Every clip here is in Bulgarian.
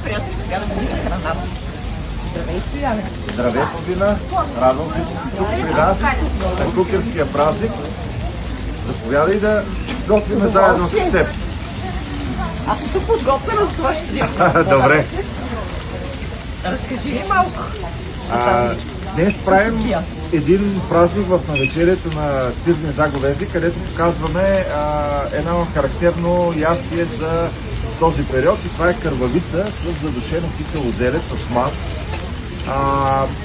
приятели, сега да видим храната. Здравейте, Яне. Здравей, Подина! Радвам се, че си тук при нас на кукерския празник. Заповядай да готвиме заедно с теб. Аз съм подготвена за това ще Добре. Разкажи ми малко. Днес правим един празник в навечерието на сирни заговези, където показваме едно характерно ястие за този период и това е кървавица с задушено кисело зеле с мас.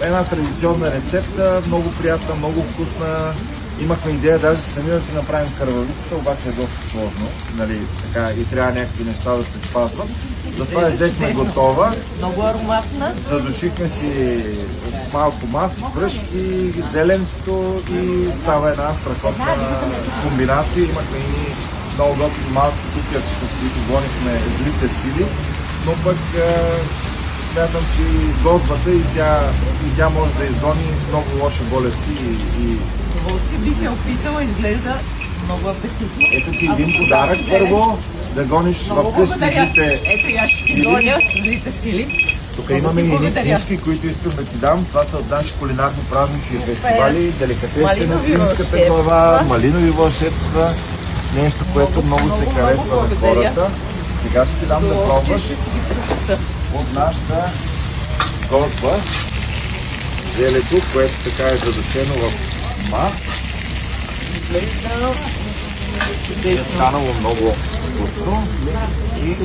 Една традиционна рецепта, много приятна, много вкусна. Имахме идея даже сами да си направим кървавицата, обаче е доста сложно, нали, така, и трябва някакви неща да се спазват. Затова я взехме готова. Много ароматна. Задушихме си с малко маси, пръшки, зеленцето и става една страхотна комбинация. Имахме и много готини малки кукерчета, с които гонихме злите сили, но пък смятам, че гозбата и тя може да изгони много лоши болести и Бих я опитала, изглежда много апетитно. ето ти един подарък първо, да гониш вкъщи злите. Ето я ще си гоня злите сили. Тук имаме и едни книжки, които искам да ти дам. Това са от наши кулинарни празнични фестивали, деликатесите на свинската глава, малинови вълшебства, нещо, което много се харесва на хората. Сега ще ти дам да пробваш от нашата гозба зелето, което така е задушено в мас. Е станало много вкусно и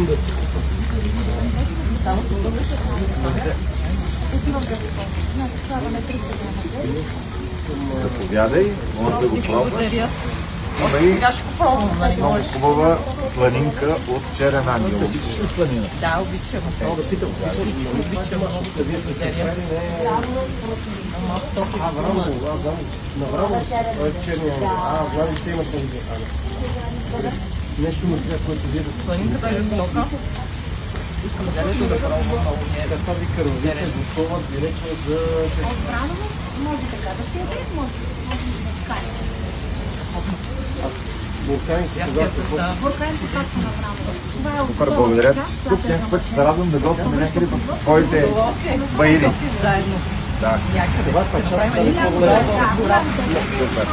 заповядай, може да го пробваш. Има и Сега ще го пробвам, нали? много хубава сланинка от черен ангел. Обичаш ли сланина? Да, обичам. Обичам много. Благодаря. Направо черния. Влади ще има този нещо на което вие да Сланинката е висока. Искам да пробвам много. тази кървавица е готова директно за... Може така да се яде, може да кажете. Бурканите, когато Бурканите просто направо. Супер, благодаря ти, че си тук. Някакъв път ще се радвам да готвим някъде в твоите баири. Заедно. Да, Някъде. това е част Правим един супер.